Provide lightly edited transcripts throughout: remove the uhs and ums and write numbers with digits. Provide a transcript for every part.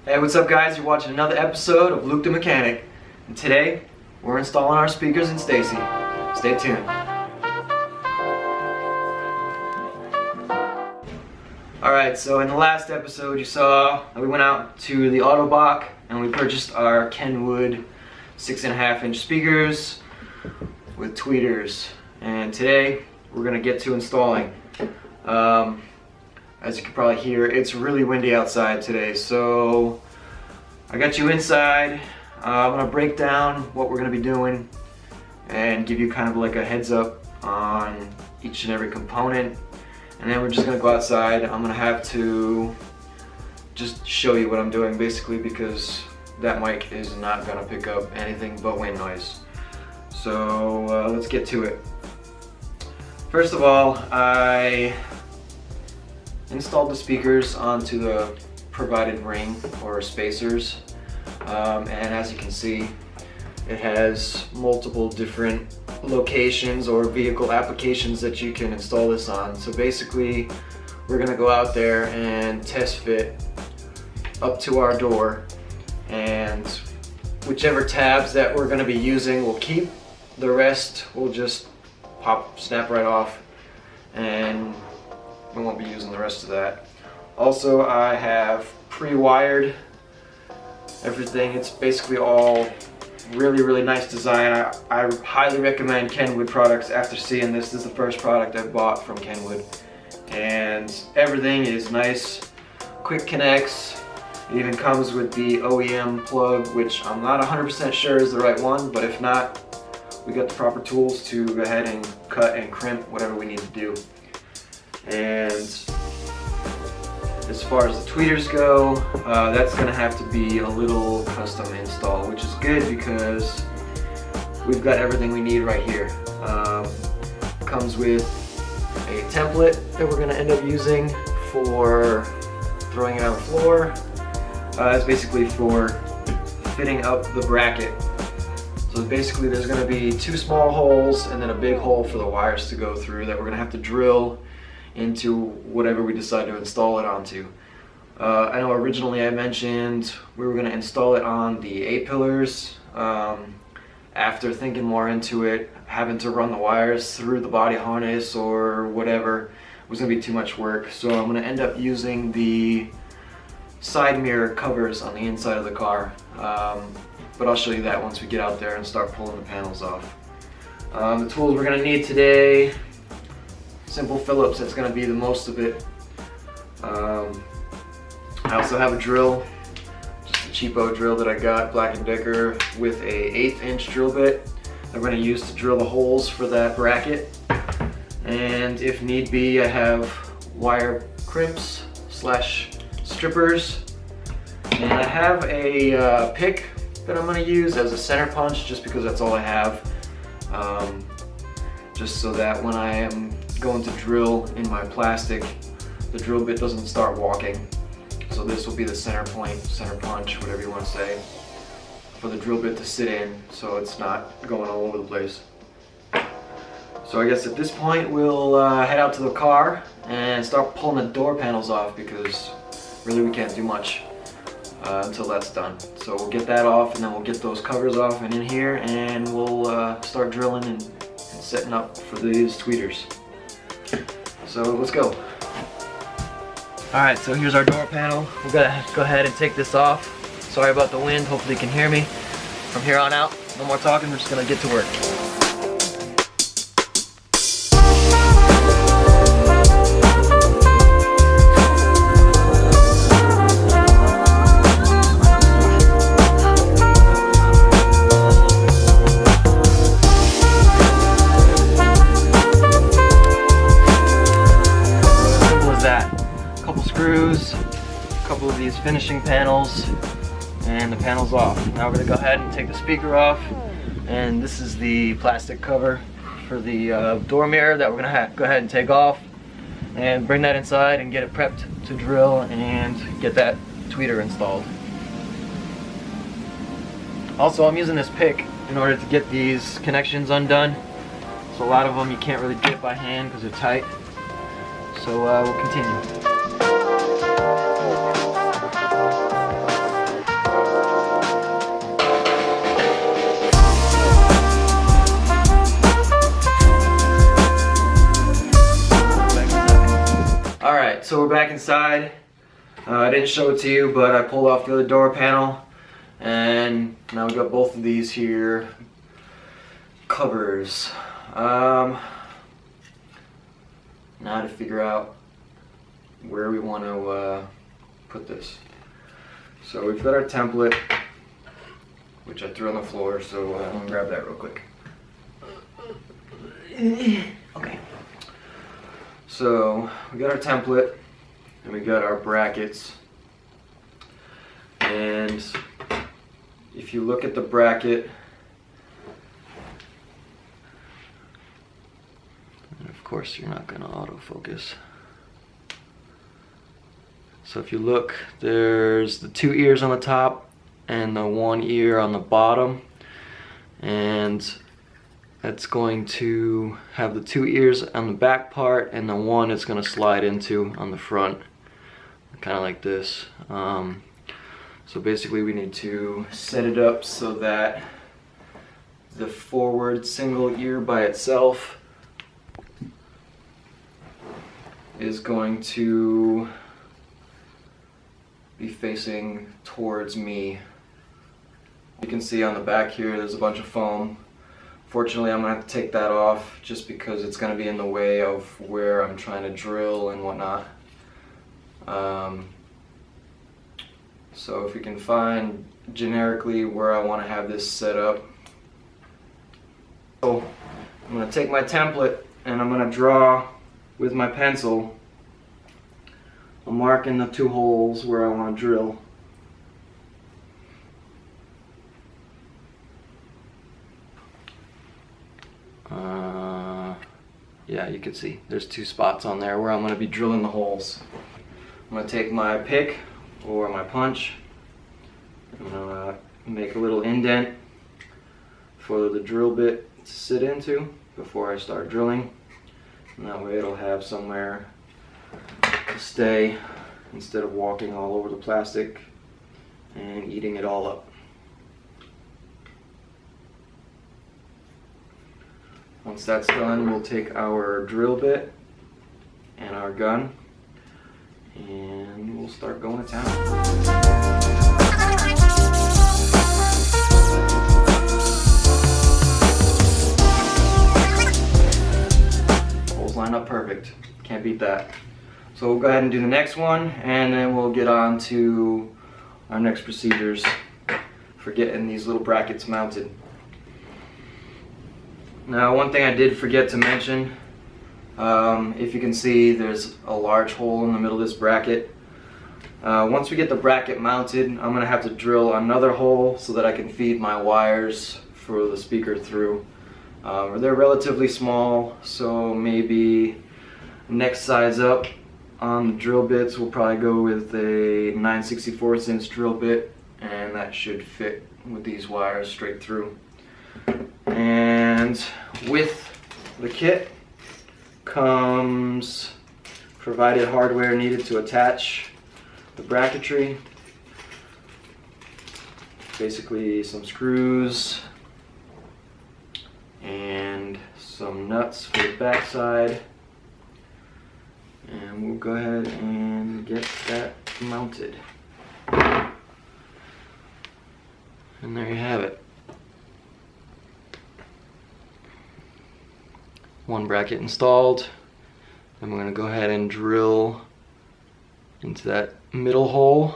Hey, what's up guys? You're watching another episode of Luke the Mechanic. And today, we're installing our speakers in Stacy. Stay tuned. Alright, so in the last episode you saw that we went out to the Autobach and we purchased our Kenwood 6.5-inch speakers with tweeters. And today, we're going to get to installing. As you can probably hear, it's really windy outside today, so I got you inside. I'm going to break down what we're going to be doing and give you kind of like a heads up on each and every component, and then we're just going to go outside. I'm going to have to just show you what I'm doing basically because that mic is not going to pick up anything but wind noise. So let's get to it. First of all, I installed the speakers onto the provided ring or spacers, and as you can see, it has multiple different locations or vehicle applications that you can install this on. So basically, we're going to go out there and test fit up to our door, and whichever tabs that we're going to be using we'll keep, the rest will just snap right off, and we won't be using the rest of that. Also, I have pre-wired everything. It's basically all really nice design. I highly recommend Kenwood products after seeing this. This is the first product I bought from Kenwood, and everything is nice, quick connects. It even comes with the OEM plug, which I'm not 100% sure is the right one, but if not, we got the proper tools to go ahead and cut and crimp whatever we need to do. And as far as the tweeters go, that's going to have to be a little custom install, which is good because we've got everything we need right here. Comes with a template that we're going to end up using for throwing it on the floor. It's basically for fitting up the bracket. So basically there's going to be two small holes and then a big hole for the wires to go through that we're going to have to drill into whatever we decide to install it onto. I know originally I mentioned we were going to install it on the A-pillars. After thinking more into it, having to run the wires through the body harness or whatever was going to be too much work. So I'm going to end up using the side mirror covers on the inside of the car. But I'll show you that once we get out there and start pulling the panels off. The tools we're going to need today: simple Phillips, that's going to be the most of it. I also have a drill, just a cheapo drill that I got, Black & Decker, with a 1/8-inch drill bit that we're going to use to drill the holes for that bracket. And if need be, I have wire crimps / strippers. And I have a pick that I'm going to use as a center punch just because that's all I have. Just so that when I am going to drill in my plastic, the drill bit doesn't start walking. So this will be the center point, center punch, whatever you want to say, for the drill bit to sit in so it's not going all over the place. So I guess at this point we'll head out to the car and start pulling the door panels off because really we can't do much until that's done. So we'll get that off and then we'll get those covers off and in here, and we'll start drilling and setting up for these tweeters. So let's go. Alright, so here's our door panel. We've got to go ahead and take this off. Sorry about the wind, hopefully you can hear me. From here on out, no more talking, we're just going to get to work. Screws, a couple of these finishing panels, and the panel's off. Now we're going to go ahead and take the speaker off, and this is the plastic cover for the door mirror that we're going to go ahead and take off and bring that inside and get it prepped to drill and get that tweeter installed. Also, I'm using this pick in order to get these connections undone. So a lot of them you can't really get by hand because they're tight. So we'll continue. Alright, so we're back inside. I didn't show it to you, but I pulled off the other door panel, and now we got both of these here covers. Now to figure out where we want to put this. So we've got our template, which I threw on the floor, so I'm gonna grab that real quick. Okay. So we got our template, and we got our brackets. And if you look at the bracket, and of course you're not gonna autofocus. So if you look, there's the 2 ears on the top and the 1 ear on the bottom, and that's going to have the 2 ears on the back part, and the one it's going to slide into on the front, kind of like this. So basically we need to set it up so that the forward single ear by itself is going to be facing towards me. You can see on the back here there's a bunch of foam. Fortunately, I'm gonna have to take that off just because it's gonna be in the way of where I'm trying to drill and whatnot. So if we can find generically where I want to have this set up. So I'm gonna take my template and I'm gonna draw with my pencil. I'm marking the 2 holes where I want to drill. Yeah, you can see there's 2 spots on there where I'm going to be drilling the holes. I'm going to take my pick or my punch. I'm going to make a little indent for the drill bit to sit into before I start drilling. And that way it'll have somewhere to stay instead of walking all over the plastic and eating it all up. Once that's done, we'll take our drill bit and our gun and we'll start going to town. Holes line up perfect. Can't beat that. So we'll go ahead and do the next one, and then we'll get on to our next procedures for getting these little brackets mounted. Now, one thing I did forget to mention, if you can see, there's a large hole in the middle of this bracket. Once we get the bracket mounted, I'm going to have to drill another hole so that I can feed my wires for the speaker through. They're relatively small, so maybe next size up on the drill bits we'll probably go with a 9/64 inch drill bit, and that should fit with these wires straight through. And with the kit comes provided hardware needed to attach the bracketry. Basically some screws and some nuts for the back side. And we'll go ahead and get that mounted. And there you have it. One bracket installed. Then we're going to go ahead and drill into that middle hole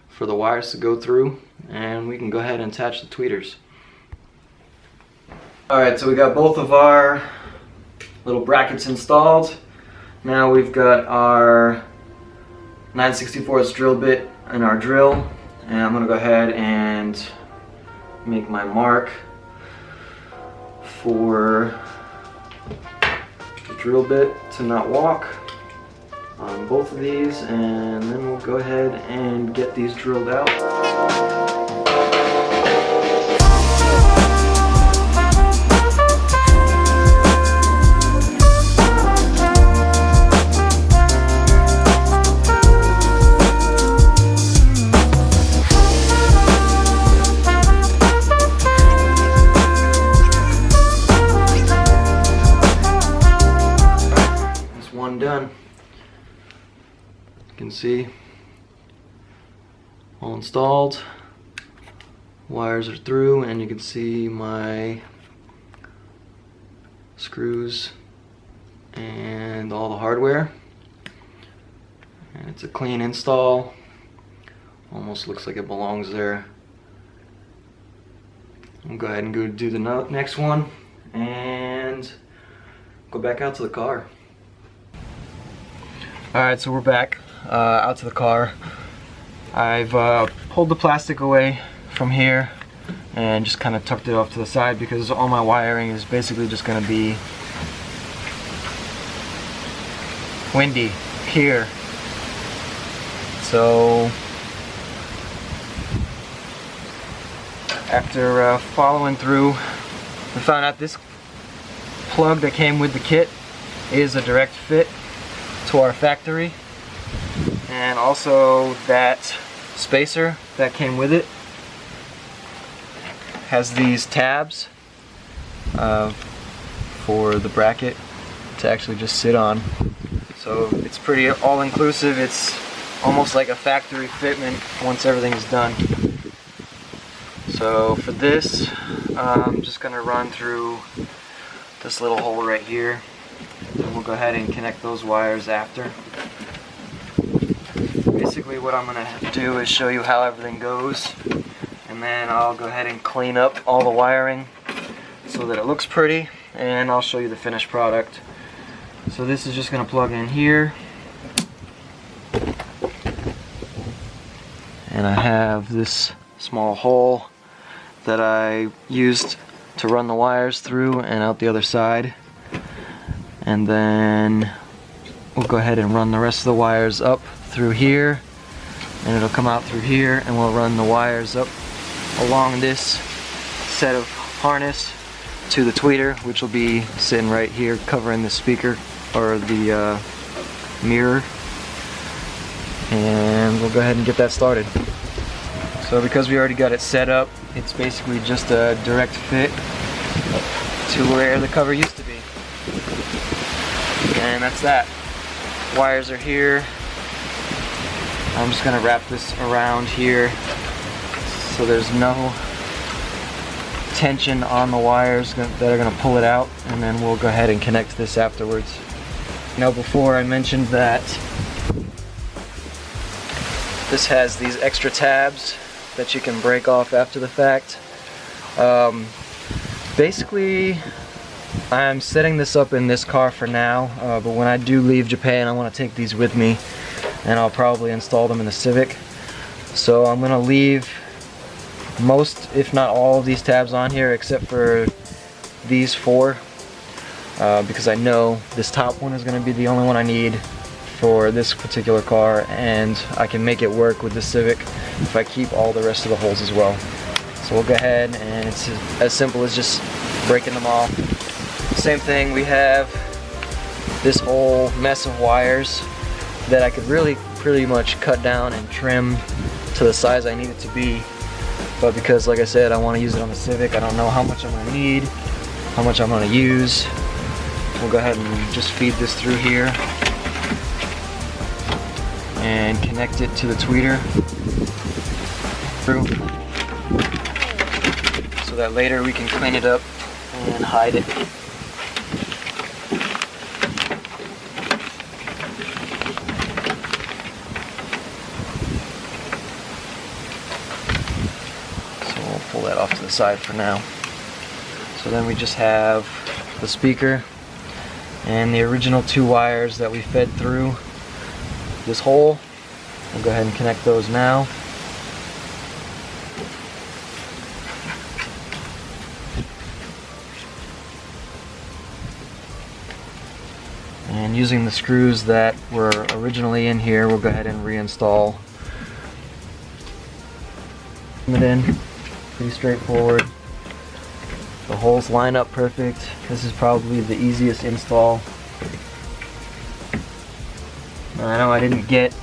for the wires to go through, and we can go ahead and attach the tweeters. Alright, so we got both of our little brackets installed. Now we've got our 9/64 drill bit and our drill, and I'm going to go ahead and make my mark for the drill bit to not walk on both of these, and then we'll go ahead and get these drilled out. Done. can see, all installed. Wires are through, and you can see my screws and all the hardware. And it's a clean install. Almost looks like it belongs there. We'll go ahead and go do the next one and go back out to the car. Alright, so we're back out to the car. I've pulled the plastic away from here and just kind of tucked it off to the side because all my wiring is basically just going to be windy here. So after following through, we found out this plug that came with the kit is a direct fit to our factory, and also that spacer that came with it has these tabs for the bracket to actually just sit on. So it's pretty all-inclusive. It's almost like a factory fitment once everything's done. So for this, I'm just going to run through this little hole right here, and we'll go ahead and connect those wires after. Basically what I'm going to do is show you how everything goes, and then I'll go ahead and clean up all the wiring so that it looks pretty, and I'll show you the finished product. So this is just going to plug in here, and I have this small hole that I used to run the wires through and out the other side, and then we'll go ahead and run the rest of the wires up through here, and it'll come out through here, and we'll run the wires up along this set of harness to the tweeter, which will be sitting right here covering the speaker or the mirror, and we'll go ahead and get that started. So because we already got it set up, it's basically just a direct fit to where the cover used to be. And that's that. Wires are here. I'm just going to wrap this around here so there's no tension on the wires that are going to pull it out, and then we'll go ahead and connect this afterwards. Now, before I mentioned that this has these extra tabs that you can break off after the fact. Basically, I'm setting this up in this car for now, but when I do leave Japan, I want to take these with me, and I'll probably install them in the Civic. So I'm going to leave most, if not all, of these tabs on here except for these four, because I know this top one is going to be the only one I need for this particular car, and I can make it work with the Civic if I keep all the rest of the holes as well. So we'll go ahead, and it's as simple as just breaking them off. Same thing, we have this whole mess of wires that I could really pretty much cut down and trim to the size I need it to be, but because, like I said, I want to use it on the Civic, I don't know how much I'm going to need, how much I'm going to use. We'll go ahead and just feed this through here and connect it to the tweeter through, so that later we can clean it up and hide it. So we'll pull that off to the side for now. So then we just have the speaker and the original two wires that we fed through this hole. We'll go ahead and connect those now. And using the screws that were originally in here, we'll go ahead and reinstall it in. Pretty straightforward. The holes line up perfect. This is probably the easiest install. I know I didn't get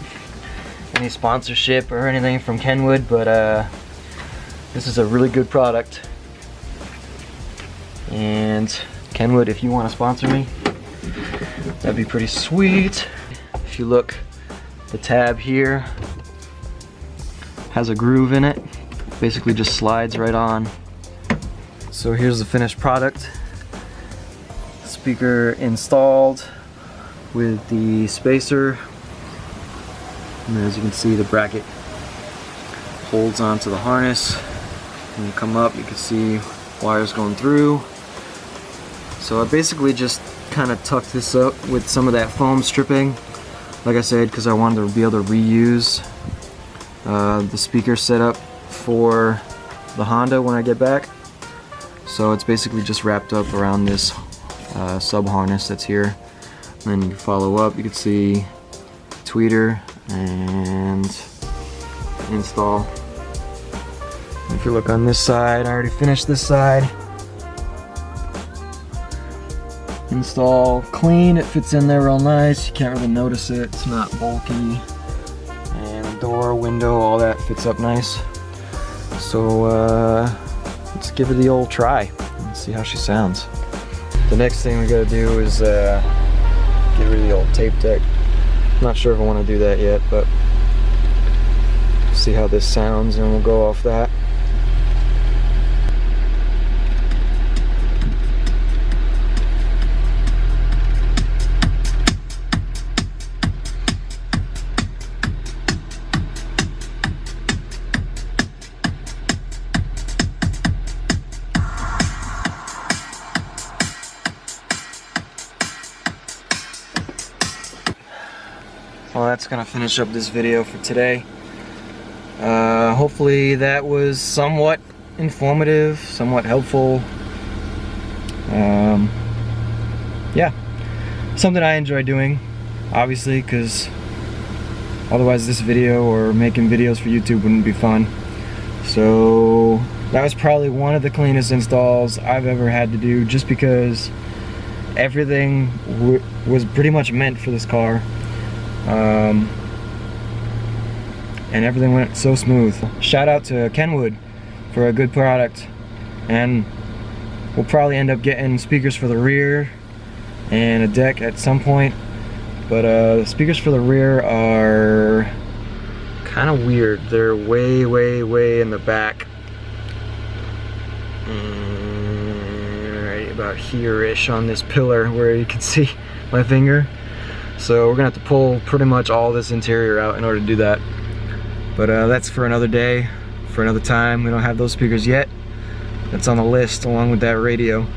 any sponsorship or anything from Kenwood, but this is a really good product. And Kenwood, if you want to sponsor me, that'd be pretty sweet. If you look The tab here has a groove in it. Basically just slides right on. So here's the finished product. Speaker installed with the spacer. And as you can see, the bracket holds onto the harness. When you come up, you can see wires going through. So I basically just kind of tucked this up with some of that foam stripping, like I said, because I wanted to be able to reuse the speaker setup for the Honda when I get back. So it's basically just wrapped up around this sub harness that's here. And then you follow up, you can see tweeter and install. If you look on this side, I already finished this side. Install clean, it fits in there real nice. You can't really notice it, it's not bulky. And door, window, all that fits up nice. So let's give it the old try and see how she sounds. The next thing we gotta do is get rid of the old tape deck. I'm not sure if I want to do that yet, but see how this sounds and we'll go off that. Well, that's gonna finish up this video for today. Hopefully that was somewhat informative, somewhat helpful. Yeah, something I enjoy doing, obviously, because otherwise this video or making videos for YouTube wouldn't be fun. So that was probably one of the cleanest installs I've ever had to do, just because everything was pretty much meant for this car. And everything went so smooth. Shout out to Kenwood for a good product, and we'll probably end up getting speakers for the rear and a deck at some point, but the speakers for the rear are kind of weird. They're way in the back, right about here-ish on this pillar where you can see my finger. So we're gonna have to pull pretty much all this interior out in order to do that. But that's for another day, for another time. We don't have those speakers yet. That's on the list along with that radio.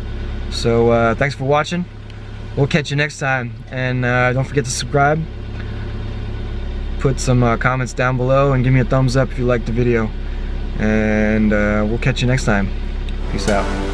So thanks for watching. We'll catch you next time. And don't forget to subscribe. Put some comments down below and give me a thumbs up if you liked the video. And we'll catch you next time. Peace out.